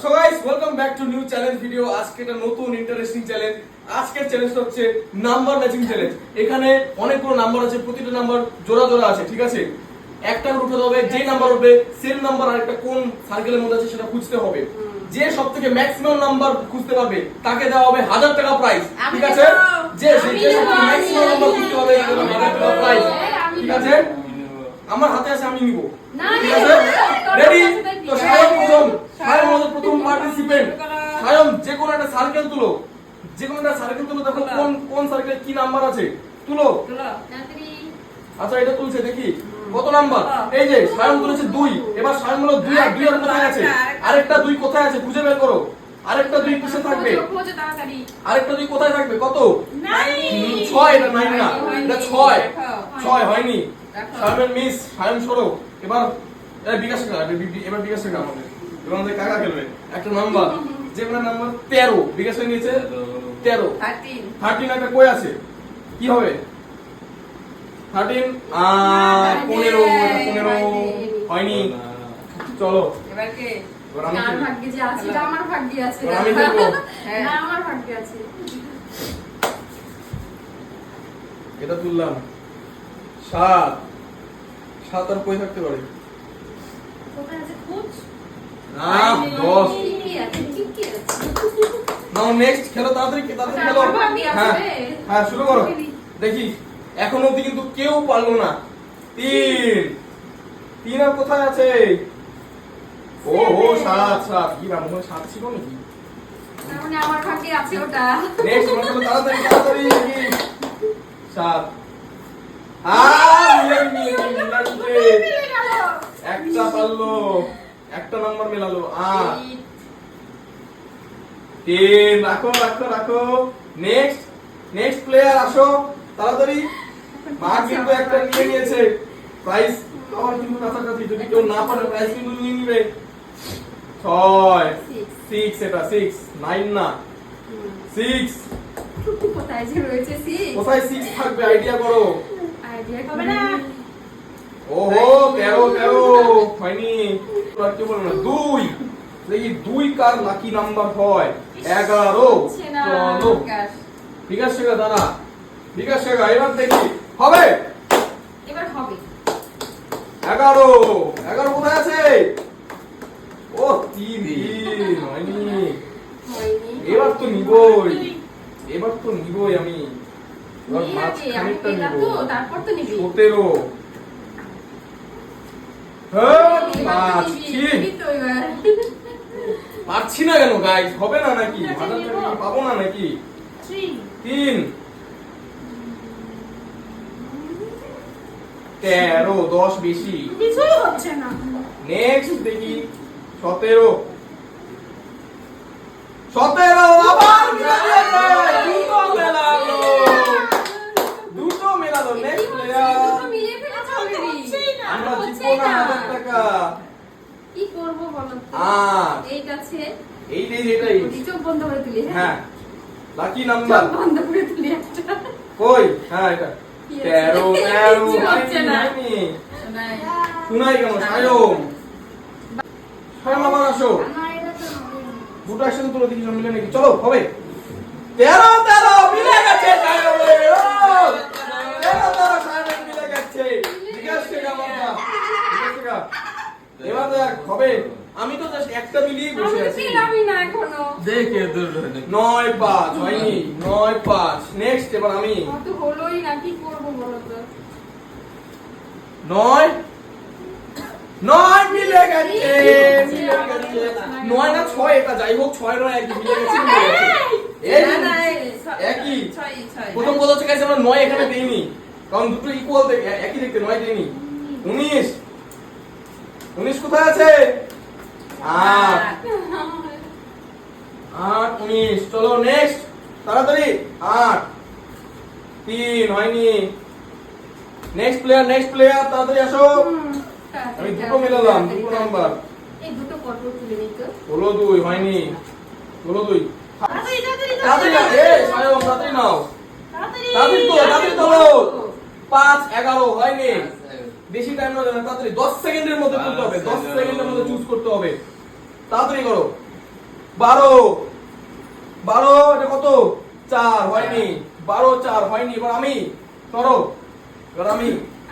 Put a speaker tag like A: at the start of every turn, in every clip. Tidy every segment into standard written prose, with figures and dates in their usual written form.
A: So guys welcome back to new challenge video. আজকে একটা নতুন ইন্টারেস্টিং চ্যালেঞ্জ। আজকের চ্যালেঞ্জটা হচ্ছে নাম্বার ম্যাচিং চ্যালেঞ্জ। এখানে অনেকগুলো নাম্বার আছে, প্রতিটা নাম্বার জোড়া জোড়া আছে, ঠিক আছে? একটা উঠাতে হবে, যে নাম্বার উঠবে সেম নাম্বার আরেকটা কোন সার্কেলের মধ্যে আছে সেটা খুঁজতে হবে। যে সবথেকে ম্যাক্সিমাম নাম্বার খুঁজতে পারবে তাকে দেওয়া হবে 1000 টাকা প্রাইজ, ঠিক আছে? যে সবথেকে ম্যাক্সিমাম নাম্বার খুঁজতে পারবে তাকে দেওয়া হবে 1000 টাকা প্রাইজ, ঠিক আছে? আমার হাতে আছে, আমি নিব, ঠিক আছে? রেডি? তো সায়ম আমাদের প্রথম পার্টিসিপেন্ট। সায়ম যে কোনো একটা সার্কেল তুলো, যে কোনো একটা সার্কেল তুলো, দেখো কোন কোন সার্কেলে কি নাম্বার আছে, তুলো। আচ্ছা এটা তুলছে, দেখি কত নাম্বার। এই যে সায়ম তুলেছে 2। এবার সায়ম হলো 2 আর 2 আর কোথায় আছে? আরেকটা 2 কোথায় আছে খুঁজে বের করো। আরেকটা 2 কিসে থাকবে? আরেকটা 2 কোথায় থাকবে? কত? 6। এটা 9 না, এটা 6 হয়নি। সায়মের মিস, সায়ম সরো। এবার বিকাশ টাকা, এবার বিকাশ টাকা আমাদের, এবার আমাদের কাকা খেলবে। একটা নাম্বার, যে কোনো নাম্বার 13। বিকাশ হয়ে নিয়েছে 13। 13 একটা কই আছে, কি হবে? 13 আর 15 হয়নি। চলো
B: এবার কে?
A: এবার আমি
C: আমার ভাগ্যে যে আছে, এটা আমার ভাগ্যে আছে।
A: এবার আমি খেলবো।
C: না আমার ভাগ্যে আছে।
A: এটা তুললাম 7 আর কই থাকতে পারে?
C: কোথায় আছে খোঁজ?
A: না 10।
C: কি আছে, কি আছে?
A: নাও নেক্সট খেলো, তাড়াতাড়ি তাড়াতাড়ি খেলো। হ্যাঁ হ্যাঁ শুরু করো। দেখি এখন অবধি কিন্তু কেউ পারলো না। 3 আর কোথায় আছে? ও 7 কি নাম, 7 ছিল নাকি?
C: তার মানে আমার ভাগ্যে আছে ওটা।
A: নেক্সট মানে তাড়াতাড়ি তাড়াতাড়ি দেখি 7 একটা পারলো, একটা নাম্বার মেলালো। 8 3 রাখো রাখো রাখো। নেক্সট প্লেয়ার আসো তাড়াতাড়ি। মা কিন্তু একটা নিয়ে নিয়েছে প্রাইস, আমার কিন্তু কাছাকাছি, যদি কেউ না পারে প্রাইস কিন্তু নিয়ে নিবে। 6 এটা 6 9 না 6
C: কোথায় যে রয়েছে সি?
A: কোথায় 6 থাকবে আইডিয়া করো।
C: আইডিয়া হবে না।
A: ওহো 13 হয়নি। আর কি বলবো না 2 দেখি 2 কার লাকি নাম্বার হয়? 11। চলো বিকাশ শেখা দাঁড়া, বিকাশ শেখা এবার দেখি হবে।
C: এবার হবে
A: 11 কোথায় আছে? ও 3 হয়নি। এবার তো নিবই, আমি এবার মাঝখানেরটা নিব।
C: তারপর তো নিবি
A: 17। পারছি না কেন গাইস? হবে না নাকি? 1000 টাকা পাবো না নাকি? 3 13 10 বেশি
C: কিছুই হচ্ছে না।
A: নেক্সট দেখি 17 আবার দুটো মেলালো। নেক্সট প্লেয়ার
C: মিলিয়ে ফেলেছে অলরেডি।
A: আমরা জিতবো না 1000 টাকা।
C: কি করব বলো তো? এইটা আছে,
A: এইটাই
C: চোখ বন্ধ করে তুলি।
A: হ্যাঁ লাকি নাম্বার
C: চোখ বন্ধ করে তুলি একটা।
A: কই? হ্যাঁ এটা 13
C: হচ্ছে না।
A: হয়নি। শুনাই কেন? সায়ম আবার আসো।
C: না এটা তো হবে।
A: দুটো একসাথে তুলো দেখি মিলে নাকি। চলো হবে 13 মিলে গেছে সায়মের। 13 সায়মের মিলে গেছে। বিকাশ থেকে আমারটা, বিকাশ থেকে। এবার দেখ হবে। আমি তো জাস্ট একটা মিলিয়ে বসে
C: আমি
A: আছি।
C: পেলামই না এখনো।
B: দেখে দূর
A: 9-5 হয়নি। 9-5 নেক্সট এবার আমি।
C: কত হলোই না, কি করব বলো তো?
A: 9 মিলে গেছে। 9 না 6 এটা যাই হোক 6 9 একই মিলে গেছে। এই একই প্রথম কথা হচ্ছে গাইস আমরা 9 এখানে দেইনি, কারণ দুটো ইকুয়াল একই দেখতে 9 দেইনি। 19 কোথায় আছে? 8 19 চলো নেক্সট তাড়াতাড়ি। 8 3 হয়নি। নেক্সট প্লেয়ার তাড়াতাড়ি আসো। আমি দুটো মেলালাম, দুটো নাম্বার।
C: এই দুটো পরপর তুলে নিই তো।
A: হলো 2 হয়নি। হলো 2 তাড়াতাড়ি সায়ম তাড়াতাড়ি নাও। তাড়াতাড়ি তোলো। 5 11 হয়নি। বেশি টাইম না, তাড়াতাড়ি 10 সেকেন্ডের মধ্যে তুলতে হবে। 10 সেকেন্ডের মধ্যে চুজ করতে হবে। তাড়াতাড়ি করো। 12 12 এটা কত? 4 হয়নি। 12 4 হয়নি। এবার আমি করো। এবার আমি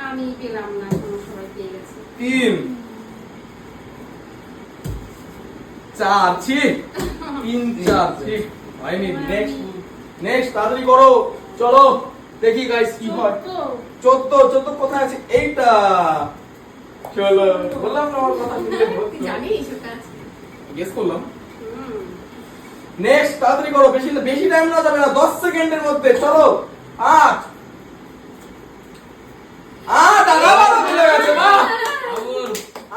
C: আমি পেলাম না, কোনো সবাই পেয়ে গেছে।
A: 3 4 ঠিক 3 4 ঠিক হয়নি। নেক্সট তাড়াতাড়ি করো। চলো দেখি গাইস কি হয়। 14 কোথায় আছে? এইটা। চলো বললাম না আমার কথা শুনলে
C: তুই জানিস ওটা আছে?
A: গেস করলাম। নেক্সট তাড়াতাড়ি করো, বেশি টাইম না যাবে না, 10 সেকেন্ডের মধ্যে। চলো 8 আবার মিলে গেছে না?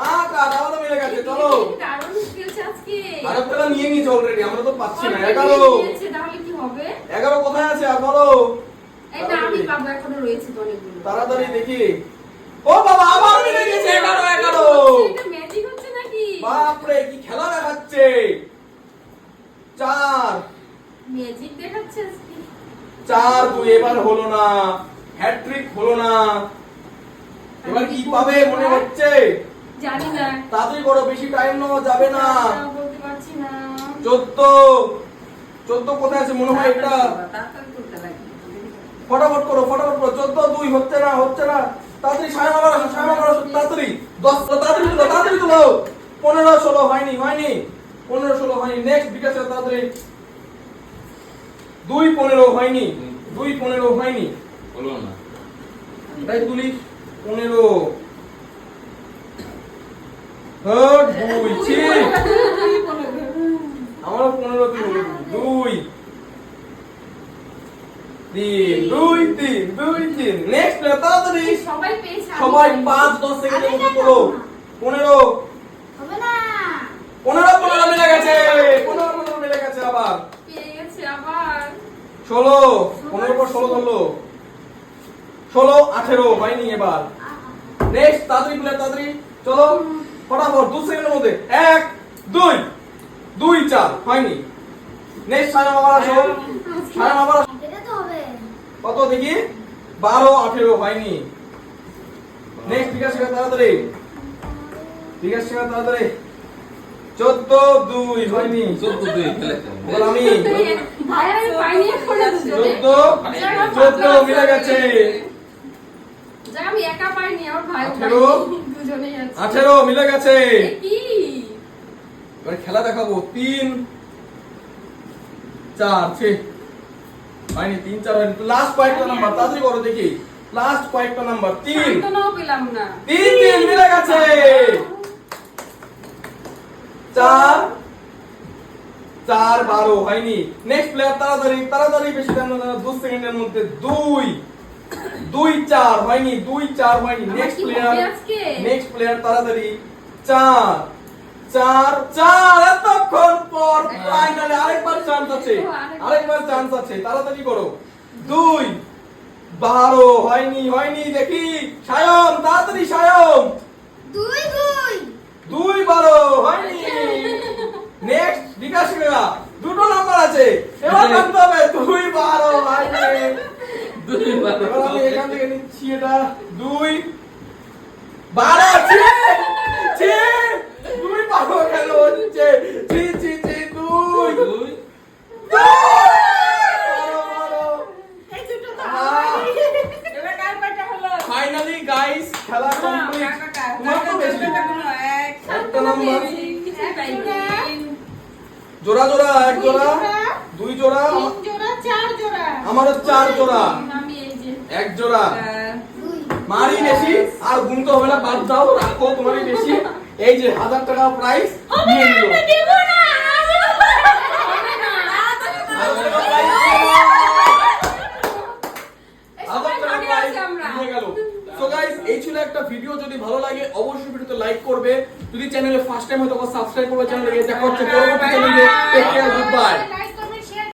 A: 8 আবার মিলে গেছে। চলো
C: দারুণ খেলছে আজকে।
A: আরে তোরা নিয়ে নিয়েছে অলরেডি, আমরা তো পাচ্ছি না। 11
C: তাহলে কি হবে?
A: 11 কোথায় আছে? আর বলো।
C: এই না, আমি পাবো, এখনো রয়েছে তো অনেকগুলো।
A: তাড়াতাড়ি দেখি। ও বাবা আবার মিলে গেছে। 11
C: এটা ম্যাজিক হচ্ছে নাকি?
A: বাপরে কি খেলা দেখাচ্ছে। 4
C: ম্যাজিক দেখাচ্ছে আজকে।
A: 4 2 এবার হলো না, হ্যাট্রিক হলো না। এবার কি পাবে মনে হচ্ছে?
C: জানি না,
A: তাড়াতাড়ি করো, বেশি টাইম নেওয়া যাবে না।
C: বলতে পারছি না।
A: 14 কোথায় আছে মনে হয়? এটা ফটাফট করো 14 2 হচ্ছে না। তাড়াতাড়ি সায়ন আবার তাড়াতাড়ি 10 তাড়াতাড়ি তুলো 15 16 হয়নি 15 16 হয়নি। নেক্সট বিকাশ তাড়াতাড়ি 2 15 হয়নি 15 হয়নি।
B: হলো না।
A: এটাই তুলি 15 হট 2 ঠিক আমারও 15 2 3 নেক্সট তাড়াতাড়ি
C: সবাই পেয়েছে, আমি
A: সবাই
C: পাইনি।
A: 5-10 সেকেন্ডের মধ্যে করো। 15
C: হবে না।
A: 15 মিলে গেছে। 15 মিলে গেছে। আবার
C: পেয়ে গেছে আবার।
A: 16 15 পর 16 ধরলো। 16 18 হয়নি। এবার নেক্সট তাড়াতাড়ি চলো ফটাফট 2 সেকেন্ডের মধ্যে 1 2 2 4 হয়নি। নেক্সট সায়ন আবার আসো। সায়ন আবার আসো।
D: এটা তো হবে।
A: কত দেখি? 12 18 হয়নি। নেক্সট বিকাশ তাড়াতাড়ি 14 2 হয়নি।
B: 14 2 খেলেছে।
A: বল আমি
C: ভাইয়া, আমি পাইনি এখনো দুজনে।
A: 14 মিলে গেছে।
C: যাক, আমি একা পাইনি, আমার ভাইও
A: 18
C: পাইনি। দুজনেই আছে।
A: 18 মিলে গেছে।
C: এ কি?
A: এবার খেলা দেখাবো। 3 4 6 হয়নি। 3 4 হয়নি। লাস্ট কয়েকটা নাম্বার তাড়াতাড়ি করো দেখি। লাস্ট কয়েকটা নাম্বার 3
C: শান্তনাও পেলাম না।
A: 3 মিলে গেছে। 4 12 হয়নি। নেক্সট প্লেয়ার তাড়াতাড়ি বেশি টাইম না, 2 সেকেন্ডের মধ্যে 2 4 হয়নি। 2 4 হয়নি।
C: আমার
A: নেক্সট
C: কি
A: প্লেয়ার
C: হবে আজকে?
A: তাড়াতাড়ি 4 4 এতক্ষণ পর ফাইনালি আরেকবার চান্স আছে। তাড়াতাড়ি করো। 2 12 হয়নি। দেখি সায়ন তাড়াতাড়ি সায়ন
D: 2
A: 2 12 হয়নি। নেক্সট বিকাশ মেগা দুটো নাম্বার আছে। এবার নামতে হবে 2 12 হয়নি।
B: 2
A: এবার
B: 12
A: আমি এখান থেকে নিচ্ছি এটা 2 12 ছি 2 12 কেন হচ্ছে? ছি 2
B: 2
C: এই দুটো তো
A: আহ।
C: এবার কার পাটা হলো?
A: ফাইনালি গাইস খেলা কমপ্লিট। তোমার তো বেশি একটা নাম্বার
C: কিছু পাইনি।
A: জোড়া এক জোড়া 2 জোড়া
C: 3 জোড়া 4 জোড়া।
A: আমারও 4 জোড়া
C: আমি এই যে
A: 1 জোড়া।
D: 2
A: মারি বেশি আর গুনতে হবে না, বাদ দাও, রাখো তোমারই বেশি। এই যে 1000 টাকা প্রাইস নিয়ে নিল।
C: দেব না।
A: এই ছিল একটা ভিডিও। যদি ভালো লাগে অবশ্যই ভিডিওতে লাইক করবে। যদি চ্যানেলে ফার্স্ট টাইম হয়তো সাবস্ক্রাইব করবে চ্যানেলকে। দেখা হচ্ছে পরবর্তী চ্যানেলে। Take care, good bye.